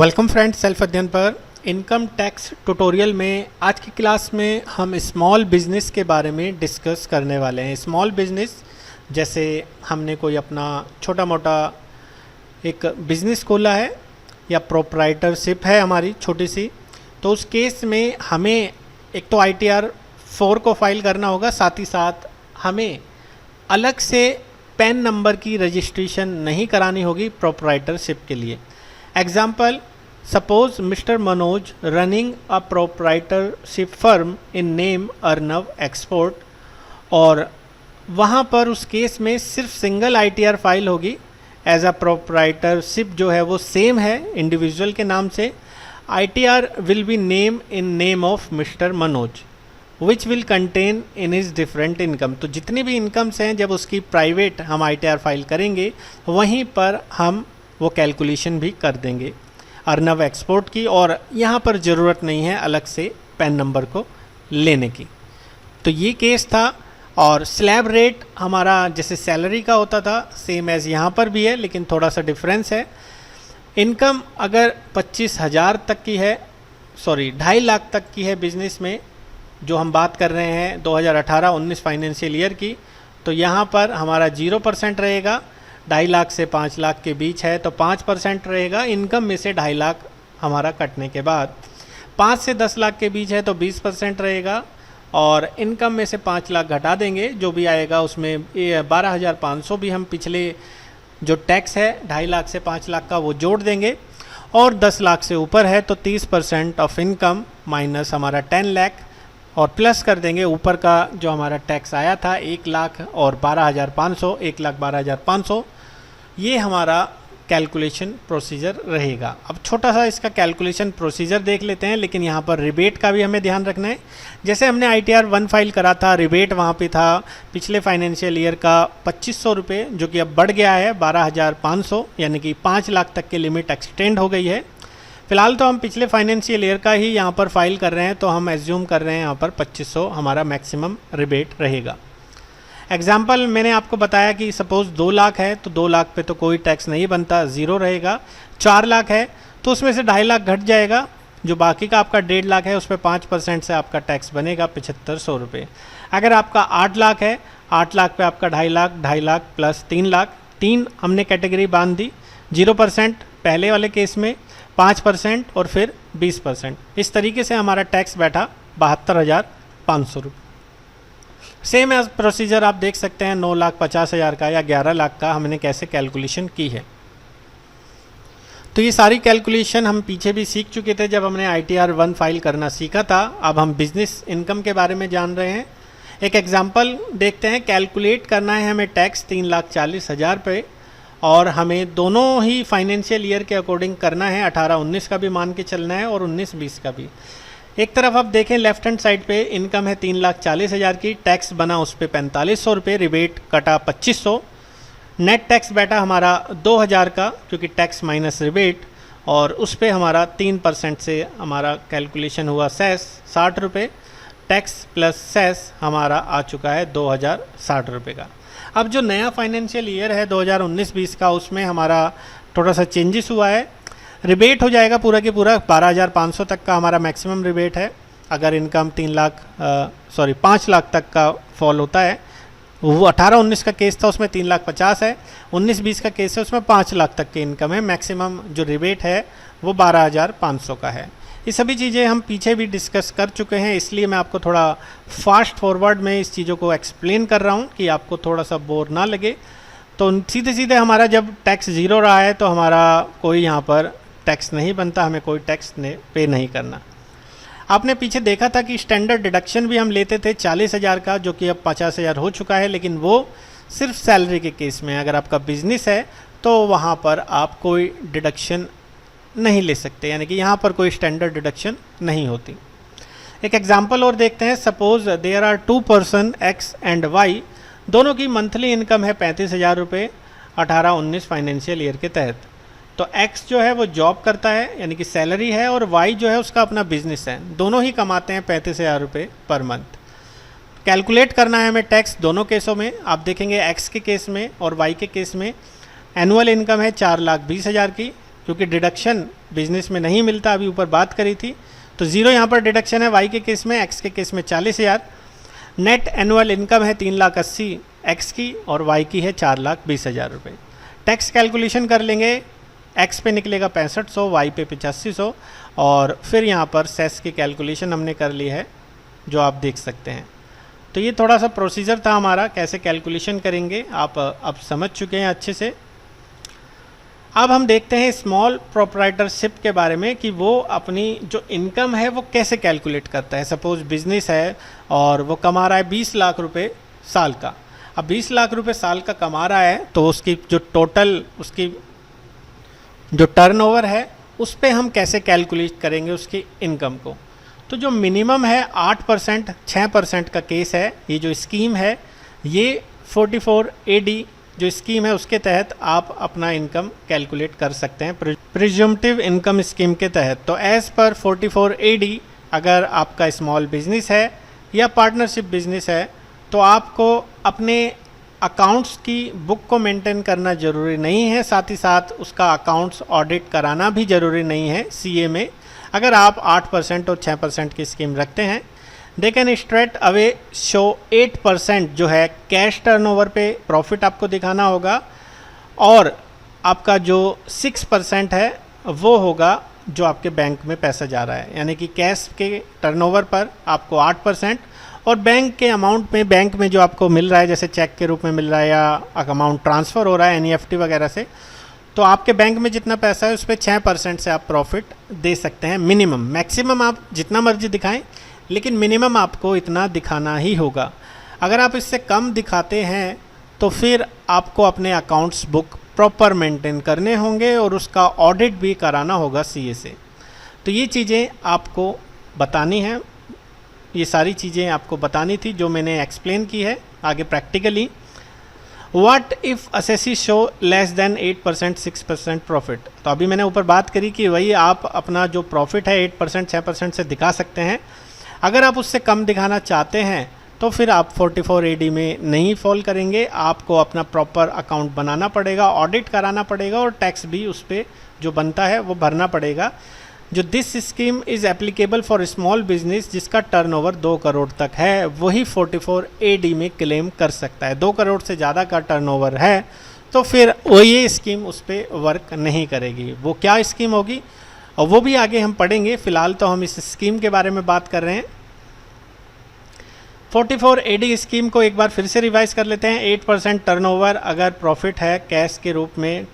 Welcome friends, self अध्ययन पर income tax tutorial में आज की क्लास में हम स्मॉल बिजनेस के बारे में डिस्कस करने वाले हैं। स्मॉल बिजनेस जैसे हमने कोई अपना छोटा मोटा एक बिज़नेस खोला है या प्रोप्राइटरशिप है हमारी छोटी सी, तो उस केस में हमें एक तो ITR 4 को फाइल करना होगा, साथ ही साथ हमें अलग से पैन नंबर की रजिस्ट्रेशन नहीं करानी होगी प्रोप्राइटरशिप के लिए। Example, suppose mister Manoj running a proprietorship firm in name Arnav export, और वहाँ पर उस केस में सिर्फ सिंगल ITR फाइल होगी। एज अ प्रोप्राइटरशिप जो है वो सेम है इंडिविजुअल के नाम से। ITR will be name in name of mister Manoj which will contain in his different income. तो जितनी भी इनकम्स हैं जब उसकी प्राइवेट हम ITR फाइल करेंगे वहीं पर हम वो कैलकुलेशन भी कर देंगे अर्नव एक्सपोर्ट की, और यहाँ पर ज़रूरत नहीं है अलग से पैन नंबर को लेने की। तो ये केस था। और स्लैब रेट हमारा जैसे सैलरी का होता था सेम एज यहाँ पर भी है, लेकिन थोड़ा सा डिफरेंस है। इनकम अगर 25,000 तक की है, 2.5 लाख तक की है बिजनेस में, जो हम बात कर रहे हैं 2018-19 फाइनेंशियल ईयर की, तो यहाँ पर हमारा 0% रहेगा। 2.5 लाख से 5 लाख के बीच है तो 5% रहेगा इनकम में से 2.5 लाख हमारा कटने के बाद। 5 से 10 लाख के बीच है तो 20% रहेगा, और इनकम में से 5 लाख घटा देंगे, जो भी आएगा उसमें 12,500 भी हम पिछले जो टैक्स है 2.5 लाख से 5 लाख का वो जोड़ देंगे, और 10 लाख से ऊपर है तो 30% ऑफ इनकम माइनस हमारा 10 लाख, और प्लस कर देंगे ऊपर का जो हमारा टैक्स आया था 1 लाख और 12,500, 1,12,500। ये हमारा कैलकुलेशन प्रोसीजर रहेगा। अब छोटा सा इसका कैलकुलेशन प्रोसीजर देख लेते हैं, लेकिन यहाँ पर रिबेट का भी हमें ध्यान रखना है। जैसे हमने ITR 1 फाइल करा था, रिबेट वहाँ पे था पिछले फाइनेंशियल ईयर का 2,500 रुपये, जो कि अब बढ़ गया है 12,500, यानी कि 5 लाख तक की लिमिट एक्सटेंड हो गई है। फिलहाल तो हम पिछले फाइनेंशियल ईयर का ही यहाँ पर फाइल कर रहे हैं, तो हम एज्यूम कर रहे हैं यहाँ पर 2,500 हमारा मैक्सिमम रिबेट रहेगा। एग्जाम्पल मैंने आपको बताया कि सपोज़ 2 लाख है तो 2 लाख पे तो कोई टैक्स नहीं बनता, ज़ीरो रहेगा। 4 लाख है तो उसमें से 2.5 लाख घट जाएगा, जो बाकी का आपका 1.5 लाख है उस पर 5% से आपका टैक्स बनेगा 7,500 रुपये। अगर आपका 8 लाख है, 8 लाख पे आपका 2.5 लाख प्लस 3 लाख, 3 हमने कैटेगरी बांध दी। 0% पहले वाले केस में, 5% और फिर 20%। इस तरीके से हमारा टैक्स बैठा 72,500 रुपये। सेम एज प्रोसीजर आप देख सकते हैं 9,50,000 का या 11 लाख का हमने कैसे कैलकुलेशन की है। तो ये सारी कैलकुलेशन हम पीछे भी सीख चुके थे जब हमने ITR 1 फाइल करना सीखा था। अब हम बिजनेस इनकम के बारे में जान रहे हैं। एक एग्जांपल देखते हैं। कैलकुलेट करना है हमें टैक्स 3,40,000 पे, और हमें दोनों ही फाइनेंशियल ईयर के अकॉर्डिंग करना है। 18-19 का भी मान के चलना है और 19-20 का भी। एक तरफ आप देखें लेफ्ट हैंड साइड पे इनकम है 3,40,000 की, टैक्स बना उस पर 4,500 रुपये, रिबेट कटा 2,500, नेट टैक्स बैठा हमारा 2,000 का क्योंकि टैक्स माइनस रिबेट, और उस पर हमारा 3% से हमारा कैलकुलेशन हुआ सेस 60 रुपये, टैक्स प्लस सेस हमारा आ चुका है 2,060 रुपये का। अब जो नया फाइनेंशियल ईयर है 2019-20 का, उसमें हमारा थोड़ा सा चेंजेस हुआ है। रिबेट हो जाएगा पूरा के पूरा 12,500 तक का हमारा मैक्सिमम रिबेट है। अगर इनकम 5 लाख तक का फॉल होता है, वो 18-19 का केस था उसमें 3,50,000 है, 19-20 का केस है उसमें 5 लाख तक की इनकम है। मैक्सिमम जो रिबेट है वो 12,500 का है। ये सभी चीज़ें हम पीछे भी डिस्कस कर चुके हैं, इसलिए मैं आपको थोड़ा फास्ट फॉरवर्ड में इस चीज़ों को एक्सप्लेन कर रहा हूँ कि आपको थोड़ा सा बोर ना लगे। तो सीधे सीधे हमारा जब टैक्स ज़ीरो रहा है तो हमारा कोई यहाँ पर टैक्स नहीं बनता, हमें कोई टैक्स पे नहीं करना। आपने पीछे देखा था कि स्टैंडर्ड डिडक्शन भी हम लेते थे 40,000 का, जो कि अब 50,000 हो चुका है, लेकिन वो सिर्फ सैलरी के केस में। अगर आपका बिजनेस है तो वहाँ पर आप कोई डिडक्शन नहीं ले सकते, यानी कि यहाँ पर कोई स्टैंडर्ड डिडक्शन नहीं होती। एक एग्जांपल और देखते हैं। Suppose there are 2 person X and Y, दोनों की मंथली इनकम है 35,000 रुपये 18-19 फाइनेंशियल ईयर के तहत। तो X जो है वो जॉब करता है, यानी कि सैलरी है, और Y जो है उसका अपना बिजनेस है। दोनों ही कमाते हैं 35,000 रुपये पर मंथ। कैलकुलेट करना है हमें टैक्स दोनों केसों में। आप देखेंगे X के केस में और Y के केस में एनुअल इनकम है 4,20,000 की, क्योंकि डिडक्शन बिजनेस में नहीं मिलता, अभी ऊपर बात करी थी। तो ज़ीरो यहाँ पर डिडक्शन है वाई के केस में, एक्स के केस में 40,000। नेट एनुअल इनकम है 3,80,000 एक्स की और वाई की है 4,20,000 रुपये। टैक्स कैलकुलेशन कर लेंगे, एक्स पे निकलेगा 6500, वाई पे 8500, और फिर यहाँ पर सेस की कैलकुलेशन हमने कर ली है जो आप देख सकते हैं। तो ये थोड़ा सा प्रोसीजर था हमारा, कैसे कैलकुलेशन करेंगे आप अब समझ चुके हैं अच्छे से। अब हम देखते हैं स्मॉल प्रोप्राइटरशिप के बारे में कि वो अपनी जो इनकम है वो कैसे कैलकुलेट करता है। सपोज़ बिजनेस है और वो कमा रहा है 20 लाख रुपए साल का। अब 20 लाख रुपए साल का कमा रहा है तो उसकी जो टोटल उसकी जो टर्नओवर है उस पे हम कैसे कैलकुलेट करेंगे उसकी इनकम को। तो जो मिनिमम है 8%, 6% का केस है। ये जो स्कीम है ये 44AD जो स्कीम है उसके तहत आप अपना इनकम कैलकुलेट कर सकते हैं, प्रिज्यूम्टिव इनकम स्कीम के तहत। तो एज़ पर 44AD अगर आपका स्मॉल बिजनेस है या पार्टनरशिप बिजनेस है तो आपको अपने अकाउंट्स की बुक को मेंटेन करना ज़रूरी नहीं है, साथ ही साथ उसका अकाउंट्स ऑडिट कराना भी ज़रूरी नहीं है CA में। अगर आप 8% और 6% की स्कीम रखते हैं, they can straight away show 8% जो है कैश टर्नओवर पे प्रॉफिट आपको दिखाना होगा, और आपका जो 6% है वो होगा जो आपके बैंक में पैसा जा रहा है। यानी कि कैश के टर्नओवर पर आपको 8% और बैंक के अमाउंट में, बैंक में जो आपको मिल रहा है जैसे चेक के रूप में मिल रहा है या अमाउंट ट्रांसफ़र हो रहा है NEFT वगैरह से, तो आपके बैंक में जितना पैसा है उस पर 6% से आप प्रॉफिट दे सकते हैं मिनिमम। मैक्सिमम आप जितना मर्जी दिखाएं, लेकिन मिनिमम आपको इतना दिखाना ही होगा। अगर आप इससे कम दिखाते हैं तो फिर आपको अपने अकाउंट्स बुक प्रॉपर मेंटेन करने होंगे और उसका ऑडिट भी कराना होगा CA से। तो ये चीज़ें आपको बतानी हैं, ये सारी चीज़ें आपको बतानी थी जो मैंने एक्सप्लेन की है। आगे practically, what if assessee show less than 8%, 6% profit. तो अभी मैंने ऊपर बात करी कि वही आप अपना जो प्रॉफिट है 8%, 6% से दिखा सकते हैं। अगर आप उससे कम दिखाना चाहते हैं तो फिर आप 44AD में नहीं फॉल करेंगे, आपको अपना प्रॉपर अकाउंट बनाना पड़ेगा, ऑडिट कराना पड़ेगा और टैक्स भी उस पर जो बनता है वो भरना पड़ेगा। जो this scheme is applicable for small business जिसका टर्नओवर 2 करोड़ तक है, वही 44AD में क्लेम कर सकता है। 2 करोड़ से ज़्यादा का टर्नओवर है तो फिर वो ये स्कीम उस पर वर्क नहीं करेगी। वो क्या स्कीम होगी और वो भी आगे हम पढ़ेंगे, फ़िलहाल तो हम इस स्कीम के बारे में बात कर रहे हैं। 44AD स्कीम को एक बार फिर से रिवाइज कर लेते हैं। 8% टर्नओवर अगर प्रॉफिट है कैश के रूप में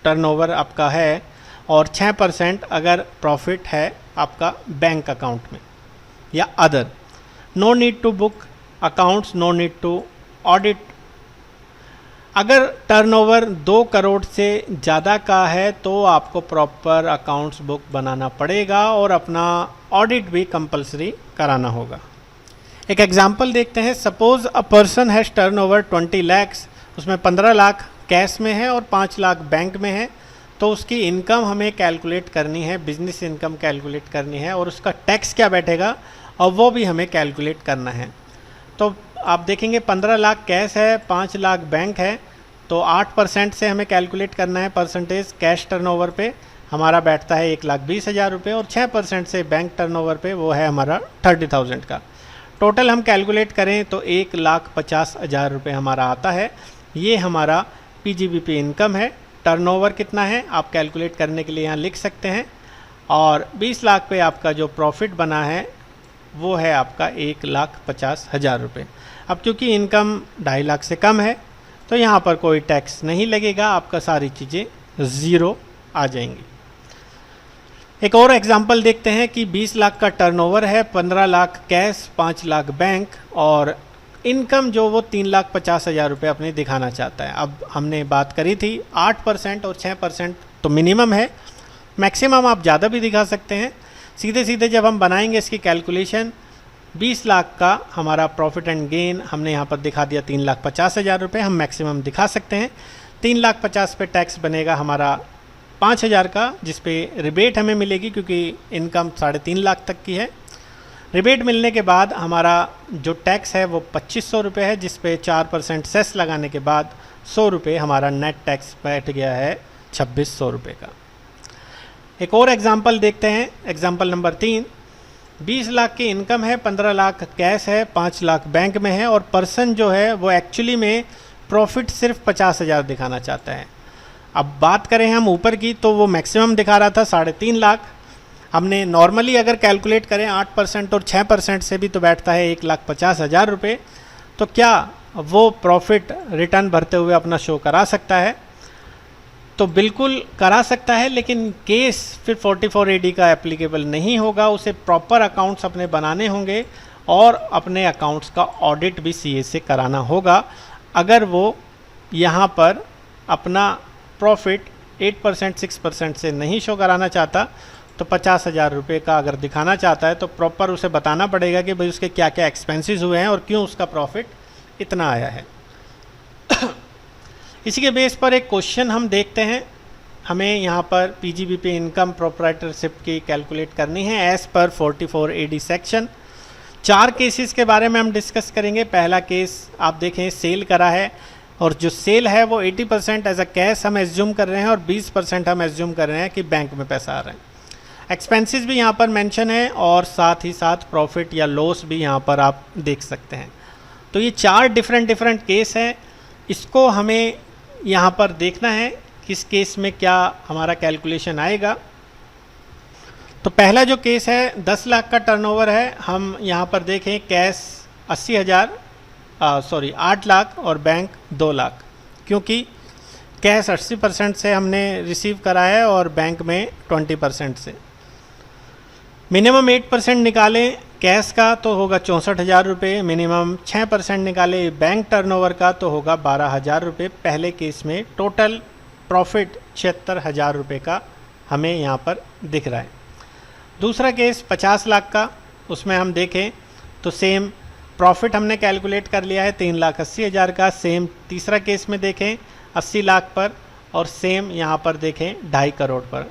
टर्नओवर आपका है, और 6% अगर प्रॉफिट है आपका बैंक अकाउंट में या other. No need to book accounts, no need to audit. अगर टर्नओवर 2 करोड़ से ज़्यादा का है तो आपको प्रॉपर अकाउंट्स बुक बनाना पड़ेगा और अपना ऑडिट भी कंपलसरी कराना होगा। एक एग्जांपल देखते हैं। Suppose a person has turnover 20 lakhs, उसमें 15 लाख कैश में है और 5 लाख बैंक में है, तो उसकी इनकम हमें कैलकुलेट करनी है, बिजनेस इनकम कैलकुलेट करनी है, और उसका टैक्स क्या बैठेगा और वो भी हमें कैलकुलेट करना है। तो आप देखेंगे 15 लाख कैश है, 5 लाख बैंक है, तो 8% से हमें कैलकुलेट करना है परसेंटेज कैश टर्नओवर पे, हमारा बैठता है 1,20,000 रुपये, और 6% से बैंक टर्नओवर पे वो है हमारा 30,000 का। टोटल हम कैलकुलेट करें तो 1,50,000 रुपये हमारा आता है। ये हमारा PGBP इनकम है। टर्नओवर कितना है आप कैलकुलेट करने के लिए यहाँ लिख सकते हैं, और 20 लाख पे आपका जो प्रॉफिट बना है वो है आपका 1,50,000 रुपये। अब क्योंकि इनकम 2.5 लाख से कम है तो यहाँ पर कोई टैक्स नहीं लगेगा, आपका सारी चीज़ें ज़ीरो आ जाएंगी। एक और एग्जांपल देखते हैं कि 20 लाख का टर्नओवर है, 15 लाख कैश, 5 लाख बैंक, और इनकम जो वो 3,50,000 रुपये अपने दिखाना चाहता है। अब हमने बात करी थी 8% और 6% तो मिनिमम है, मैक्सिमम आप ज़्यादा भी दिखा सकते हैं। सीधे सीधे जब हम बनाएंगे इसकी कैलकुलेशन, 20 लाख का हमारा प्रॉफिट एंड गेन हमने यहाँ पर दिखा दिया 3,50,000 रुपये, हम मैक्सिमम दिखा सकते हैं। 3,50,000 पे टैक्स बनेगा हमारा 5,000 का, जिस पे रिबेट हमें मिलेगी क्योंकि इनकम 3.5 लाख तक की है। रिबेट मिलने के बाद हमारा जो टैक्स है वो 2,500 रुपये है, जिस पे 4% सेस लगाने के बाद 100 रुपये हमारा नेट टैक्स बैठ गया है 2,600 रुपये का। एक और एग्जाम्पल देखते हैं, एग्जाम्पल नंबर 3। 20 लाख की इनकम है, 15 लाख कैश है, 5 लाख बैंक में है और पर्सन जो है वो एक्चुअली में प्रॉफिट सिर्फ 50,000 दिखाना चाहता है। अब बात करें हम ऊपर की तो वो मैक्सिमम दिखा रहा था 3.5 लाख। हमने नॉर्मली अगर कैलकुलेट करें 8% और 6% से भी तो बैठता है 1,50,000 रुपये। तो क्या वो प्रॉफिट रिटर्न भरते हुए अपना शो करा सकता है? तो बिल्कुल करा सकता है, लेकिन केस फिर 44 AD का एप्लीकेबल नहीं होगा। उसे प्रॉपर अकाउंट्स अपने बनाने होंगे और अपने अकाउंट्स का ऑडिट भी CA से कराना होगा। अगर वो यहाँ पर अपना प्रॉफिट 8% 6% से नहीं शो कराना चाहता तो 50,000 रुपये का अगर दिखाना चाहता है तो प्रॉपर उसे बताना पड़ेगा कि भाई उसके क्या क्या एक्सपेंसेस हुए हैं और क्यों उसका प्रॉफिट इतना आया है। इसी के बेस पर एक क्वेश्चन हम देखते हैं। हमें यहाँ पर PGBP इनकम प्रोप्राइटरशिप की कैलकुलेट करनी है as per 44 AD section. 4 cases के बारे में हम डिस्कस करेंगे। पहला केस आप देखें, सेल करा है और जो सेल है वो 80% एज अ कैश हम एज्यूम कर रहे हैं और 20% हम एज्यूम कर रहे हैं कि बैंक में पैसा आ रहा है। एक्सपेंसेस भी यहाँ पर मेंशन है और साथ ही साथ प्रॉफिट या लॉस भी यहाँ पर आप देख सकते हैं। तो ये 4 डिफरेंट केस हैं। इसको हमें यहाँ पर देखना है किस केस में क्या हमारा कैलकुलेशन आएगा। तो पहला जो केस है 10 लाख का टर्नओवर है। हम यहाँ पर देखें कैश 8 लाख और बैंक 2 लाख, क्योंकि कैश 80% से हमने रिसीव करा है और बैंक में 20% से। मिनिमम 8% निकालें कैश का तो होगा 64,000 रुपये। मिनिमम 6% निकाले बैंक टर्नओवर का तो होगा 12,000 रुपये। पहले केस में टोटल प्रॉफिट 76,000 रुपये का हमें यहाँ पर दिख रहा है। दूसरा केस 50 लाख का, उसमें हम देखें तो सेम प्रॉफिट हमने कैलकुलेट कर लिया है 3,80,000 का। सेम तीसरा केस में देखें 80 लाख पर और सेम यहाँ पर देखें 2.5 करोड़ पर।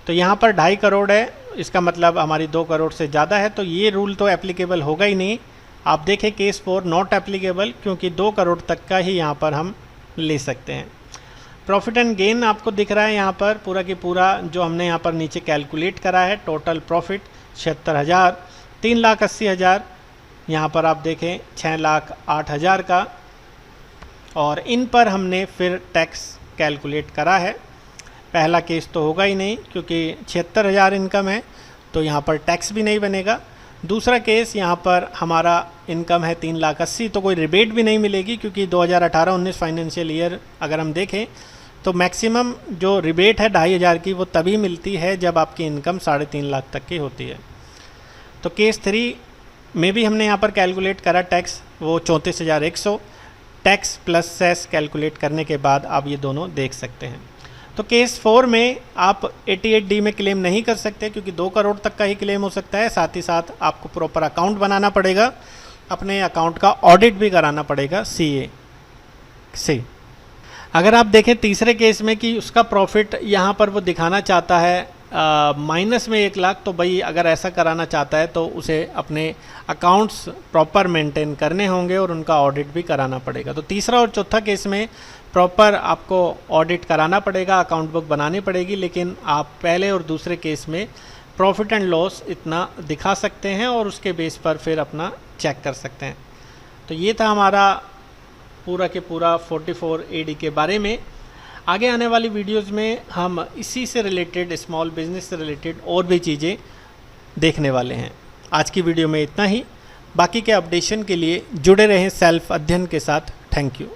तो यहाँ पर 2.5 करोड़ है, इसका मतलब हमारी 2 करोड़ से ज़्यादा है, तो ये रूल तो एप्लीकेबल होगा ही नहीं। आप देखें केस 4 नॉट एप्लीकेबल, क्योंकि 2 करोड़ तक का ही यहाँ पर हम ले सकते हैं। प्रॉफिट एंड गेन आपको दिख रहा है यहाँ पर पूरा की पूरा जो हमने यहाँ पर नीचे कैलकुलेट करा है। टोटल प्रॉफिट 76,000, 3,80,000, यहाँ पर आप देखें 6,08,000 का, और इन पर हमने फिर टैक्स कैलकुलेट करा है। पहला केस तो होगा ही नहीं क्योंकि 76,000 इनकम है, तो यहाँ पर टैक्स भी नहीं बनेगा। दूसरा केस यहाँ पर हमारा इनकम है 3,80,000, तो कोई रिबेट भी नहीं मिलेगी, क्योंकि 2018-19 फाइनेंशियल ईयर अगर हम देखें तो मैक्सिमम जो रिबेट है 2,500 की वो तभी मिलती है जब आपकी इनकम 3.5 लाख तक की होती है। तो केस 3 में भी हमने यहाँ पर कैलकुलेट करा टैक्स, वो 34,100। टैक्स प्लस सेस कैलकुलेट करने के बाद आप ये दोनों देख सकते हैं। तो केस 4 में आप 88D में क्लेम नहीं कर सकते, क्योंकि 2 करोड़ तक का ही क्लेम हो सकता है। साथ ही साथ आपको प्रॉपर अकाउंट बनाना पड़ेगा, अपने अकाउंट का ऑडिट भी कराना पड़ेगा CA से। अगर आप देखें तीसरे केस में कि उसका प्रॉफिट यहाँ पर वो दिखाना चाहता है माइनस में 1 लाख, तो भाई अगर ऐसा कराना चाहता है तो उसे अपने अकाउंट्स प्रॉपर मेंटेन करने होंगे और उनका ऑडिट भी कराना पड़ेगा। तो तीसरा और चौथा केस में प्रॉपर आपको ऑडिट कराना पड़ेगा, अकाउंट बुक बनानी पड़ेगी, लेकिन आप पहले और दूसरे केस में प्रॉफिट एंड लॉस इतना दिखा सकते हैं और उसके बेस पर फिर अपना चेक कर सकते हैं। तो ये था हमारा पूरा के पूरा 44 AD के बारे में। आगे आने वाली वीडियोस में हम इसी से रिलेटेड, स्मॉल बिजनेस से रिलेटेड और भी चीज़ें देखने वाले हैं। आज की वीडियो में इतना ही। बाकी के अपडेशन के लिए जुड़े रहें सेल्फ अध्ययन के साथ। Thank you.